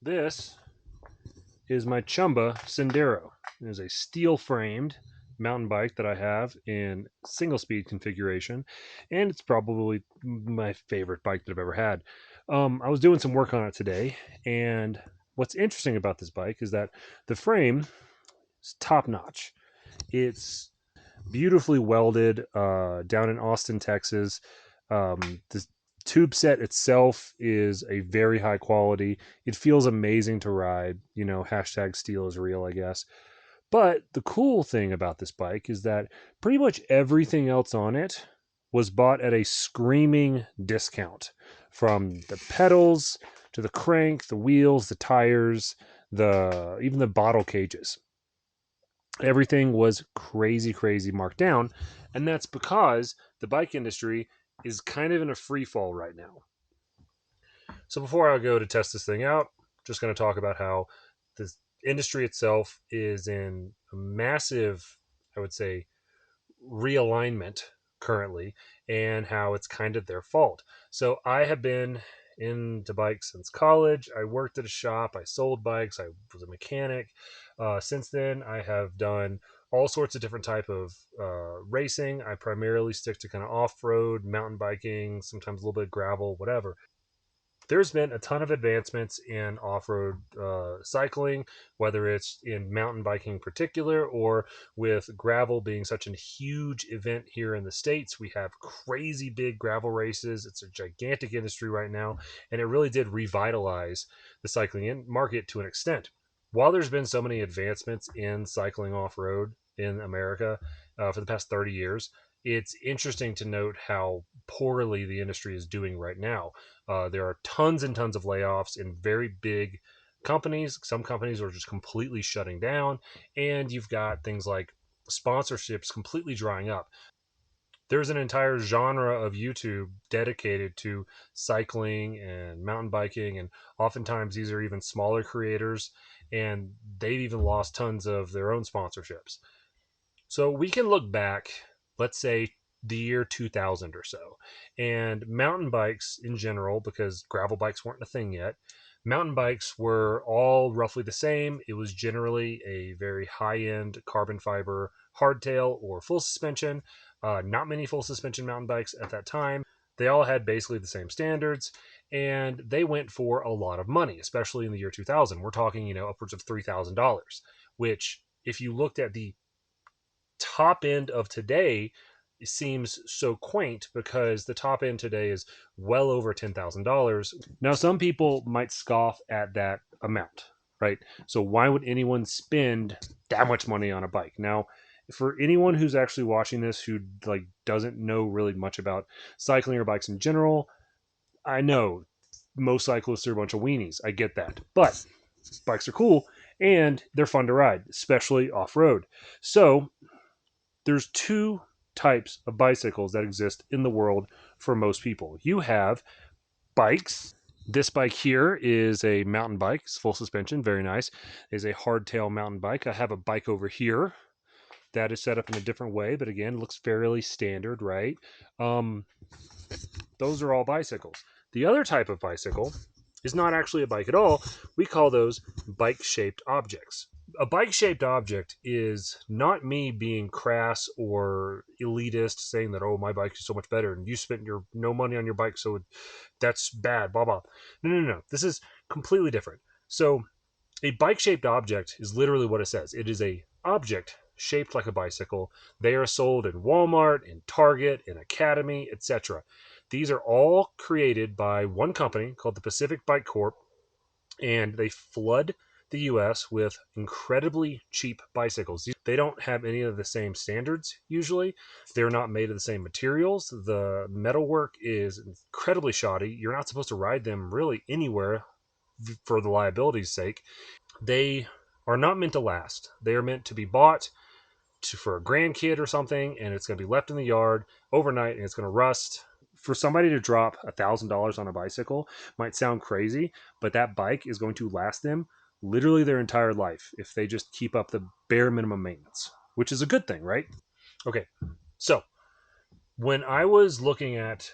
This is my Chumba Sendero. It is a steel-framed mountain bike that I have in single-speed configuration, and it's probably my favorite bike that I've ever had. I was doing some work on it today, and what's interesting about this bike is that the frame is top-notch. It's beautifully welded down in Austin, Texas. The tube set itself is a very high quality. It feels amazing to ride. Hashtag steel is real, I guess. But the cool thing about this bike is that pretty much everything else on it was bought at a screaming discount, from the pedals to the crank, the wheels, the tires, the even the bottle cages. Everything was crazy, crazy marked down. And that's because the bike industry is kind of in a free fall right now. So before I go to test this thing out, just going to talk about how the industry itself is in a massive, I would say, realignment currently, and how it's kind of their fault. So I have been into bikes since college. I worked at a shop. I sold bikes. I was a mechanic. Since then, I have done all sorts of different type of racing. I primarily stick to kind of off-road, mountain biking, sometimes a little bit of gravel, whatever. There's been a ton of advancements in off-road cycling, whether it's in mountain biking in particular, or with gravel being such a huge event here in the States. We have crazy big gravel races. It's a gigantic industry right now, and it really did revitalize the cycling market to an extent. While there's been so many advancements in cycling off-road in America for the past 30 years, it's interesting to note how poorly the industry is doing right now. There are tons and tons of layoffs in very big companies. Some companies are just completely shutting down, and you've got things like sponsorships completely drying up. There's an entire genre of YouTube dedicated to cycling and mountain biking, and oftentimes these are even smaller creators, and they've even lost tons of their own sponsorships. So we can look back, let's say the year 2000 or so, and mountain bikes in general, because gravel bikes weren't a thing yet, mountain bikes were all roughly the same. It was generally a very high end carbon fiber hardtail or full suspension. Not many full suspension mountain bikes at that time. They all had basically the same standards, and they went for a lot of money, especially in the year 2000. We're talking, upwards of $3,000, which, if you looked at the top end of today, seems so quaint, because the top end today is well over $10,000. Now, some people might scoff at that amount, right? So why would anyone spend that much money on a bike? Now, for anyone who's actually watching this who doesn't know really much about cycling or bikes in general, I know most cyclists are a bunch of weenies. I get that. But bikes are cool and they're fun to ride, especially off road. So there's two types of bicycles that exist in the world for most people. You have bikes. This bike here is a mountain bike. It's full suspension, very nice. It's a hardtail mountain bike. I have a bike over here that is set up in a different way, but again, looks fairly standard, right? Um, those are all bicycles. The other type of bicycle is not actually a bike at all. We call those bike shaped objects. A bike shaped object is not me being crass or elitist saying that, oh, my bike is so much better and you spent your no money on your bike, so that's bad, blah, blah. No, no, no. This is completely different. So a bike shaped object is literally what it says. It is a object shaped like a bicycle. They are sold in Walmart, in Target, in Academy, etc. These are all created by one company called the Pacific Bike Corp, and they flood the US with incredibly cheap bicycles. They don't have any of the same standards usually. They're not made of the same materials. The metalwork is incredibly shoddy. You're not supposed to ride them really anywhere for the liability's sake. They are not meant to last. They are meant to be bought for a grandkid or something, and it's going to be left in the yard overnight and it's going to rust. For somebody to drop $1,000 on a bicycle might sound crazy, but that bike is going to last them literally their entire life if they just keep up the bare minimum maintenance, which is a good thing, right? Okay, so when I was looking at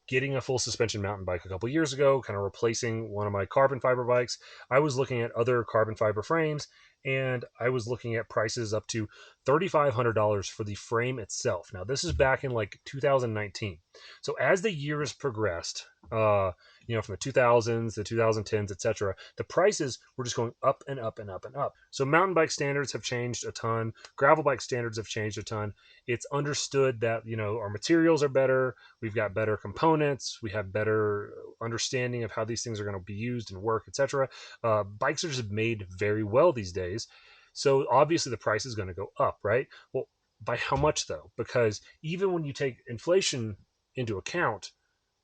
getting a full suspension mountain bike a couple years ago, kind of replacing one of my carbon fiber bikes. I was looking at other carbon fiber frames, and I was looking at prices up to $3,500 for the frame itself. Now, this is back in like 2019. So as the years progressed, from the 2000s, the 2010s, etc., the prices were just going up and up and up and up. So mountain bike standards have changed a ton. Gravel bike standards have changed a ton. It's understood that our materials are better. We've got better components. We have better understanding of how these things are going to be used and work, etc. Bikes are just made very well these days. So obviously the price is going to go up, right? Well, by how much though? Because even when you take inflation into account,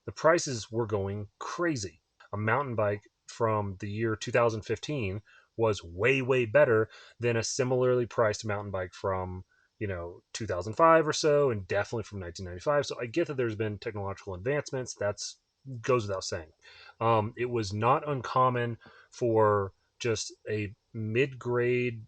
the prices were going crazy. A mountain bike from the year 2015 was way, way better than a similarly priced mountain bike from 2005 or so, and definitely from 1995. So I get that there's been technological advancements. That's goes without saying. It was not uncommon for just a mid-grade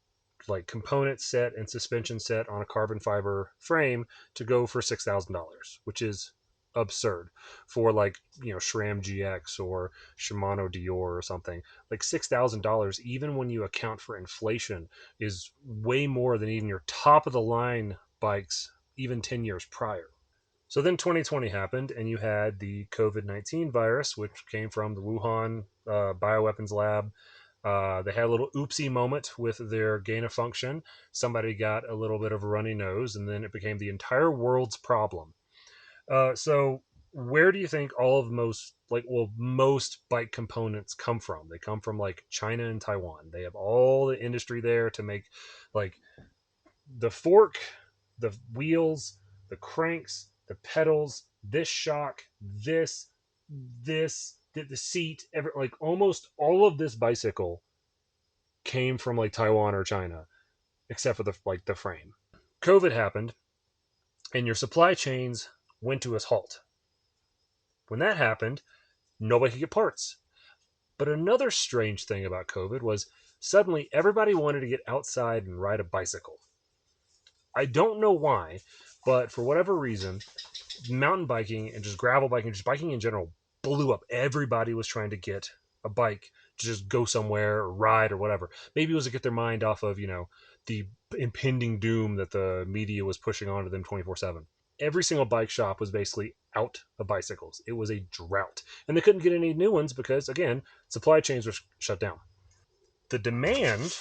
like component set and suspension set on a carbon fiber frame to go for $6,000, which is absurd for like SRAM GX or Shimano Dior or something. Like $6,000, even when you account for inflation, is way more than even your top of the line bikes even 10 years prior. So then 2020 happened, and you had the COVID-19 virus, which came from the Wuhan bioweapons lab. They had a little oopsie moment with their gain of function. Somebody got a little bit of a runny nose, and then it became the entire world's problem. So where do you think all of most bike components come from? They come from like China and Taiwan. They have all the industry there to make like the fork, the wheels, the cranks, the pedals, this shock, the seat, like almost all of this bicycle came from like Taiwan or China, except for the frame. COVID happened, and your supply chains went to a halt. When that happened, nobody could get parts. But another strange thing about COVID was suddenly everybody wanted to get outside and ride a bicycle. I don't know why, but for whatever reason, mountain biking and just gravel biking, just biking in general, blew up. Everybody was trying to get a bike to just go somewhere or ride or whatever. Maybe it was to get their mind off of, the impending doom that the media was pushing onto them 24/7. Every single bike shop was basically out of bicycles. It was a drought. And they couldn't get any new ones because, again, supply chains were shut down. The demand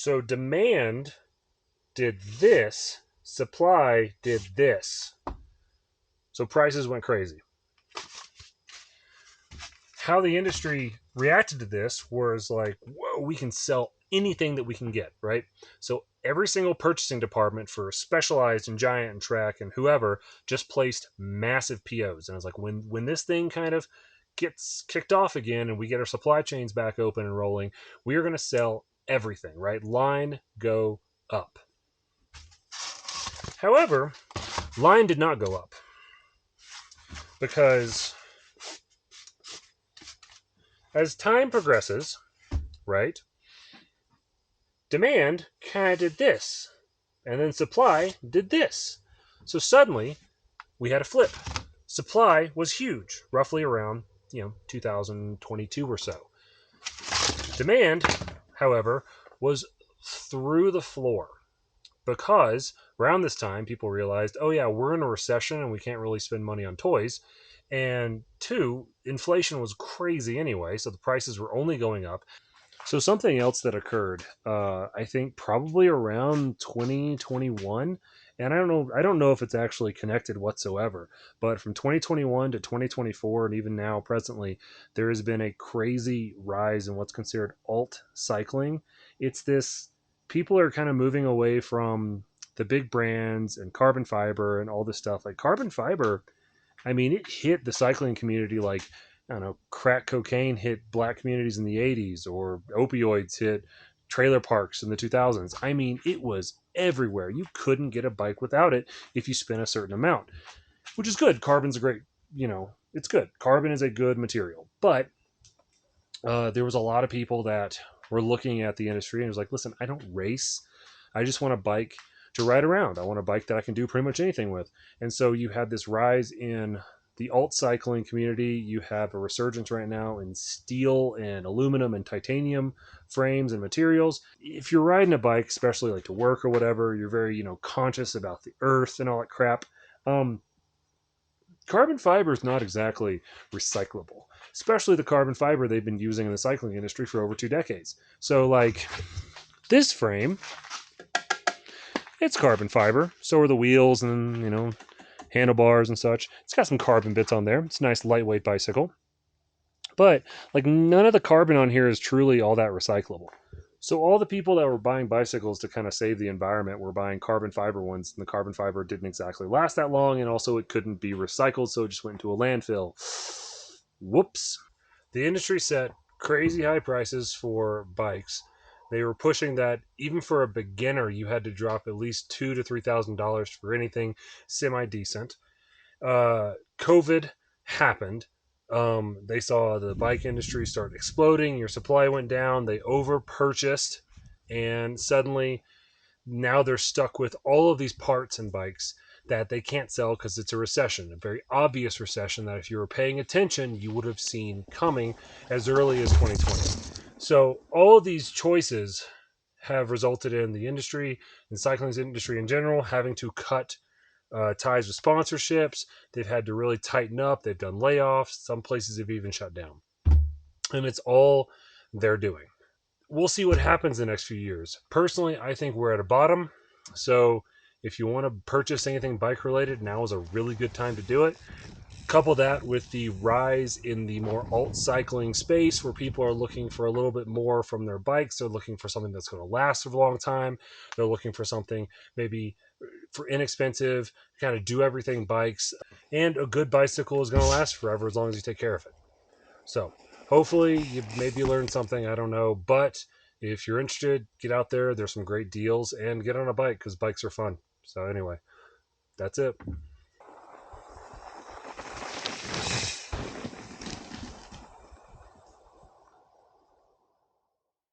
So demand did this, supply did this. So prices went crazy. How the industry reacted to this was like, whoa, we can sell anything that we can get, right? So every single purchasing department for Specialized and Giant and Trek and whoever just placed massive POs. And it's like, when this thing kind of gets kicked off again and we get our supply chains back open and rolling, we are going to sell everything, right? Line go up. However, line did not go up because as time progresses, right, demand kind of did this, and then supply did this. So suddenly, we had a flip. Supply was huge, roughly around 2022 or so. Demand, however, was through the floor because around this time people realized, oh yeah, we're in a recession and we can't really spend money on toys. And two, inflation was crazy anyway, so the prices were only going up. So something else that occurred, I think probably around 2021, and I don't know if it's actually connected whatsoever, but from 2021 to 2024, and even now presently, there has been a crazy rise in what's considered alt cycling. It's this people are kind of moving away from the big brands and carbon fiber and all this stuff. Like carbon fiber, I mean, it hit the cycling community like, I don't know, crack cocaine hit black communities in the 80s or opioids hit trailer parks in the 2000s. I mean, it was everywhere. You couldn't get a bike without it if you spent a certain amount, which is good. Carbon's a great, it's good. Carbon is a good material. But there was a lot of people that were looking at the industry and was like, listen, I don't race. I just want a bike to ride around. I want a bike that I can do pretty much anything with. And so you had this rise in the alt cycling community. You have a resurgence right now in steel and aluminum and titanium frames and materials. If you're riding a bike, especially like to work or whatever, you're very, conscious about the earth and all that crap. Um, Carbon fiber is not exactly recyclable, especially the carbon fiber they've been using in the cycling industry for over 2 decades. So, like this frame, it's carbon fiber. So are the wheels and, handlebars and such. It's got some carbon bits on there. It's a nice lightweight bicycle. But like none of the carbon on here is truly all that recyclable. So all the people that were buying bicycles to kind of save the environment were buying carbon fiber ones, and the carbon fiber didn't exactly last that long, and also it couldn't be recycled, so it just went into a landfill. Whoops. The industry set crazy high prices for bikes. They were pushing that even for a beginner, you had to drop at least $2,000 to $3,000 for anything semi decent. COVID happened. They saw the bike industry start exploding. Your supply went down. They over purchased, and suddenly now they're stuck with all of these parts and bikes that they can't sell because it's a recession, a very obvious recession that if you were paying attention, you would have seen coming as early as 2020. So all of these choices have resulted in the industry and cycling industry in general having to cut ties with sponsorships. They've had to really tighten up. They've done layoffs. Some places have even shut down. And it's all they're doing. We'll see what happens in the next few years. Personally, I think we're at a bottom. So if you want to purchase anything bike related, now is a really good time to do it. Couple that with the rise in the more alt cycling space where people are looking for a little bit more from their bikes. They're looking for something that's going to last for a long time. They're looking for something maybe for inexpensive, kind of do everything bikes. And a good bicycle is going to last forever as long as you take care of it. So hopefully you maybe learned something. I don't know. But if you're interested, get out there. There's some great deals and get on a bike because bikes are fun. So anyway, that's it.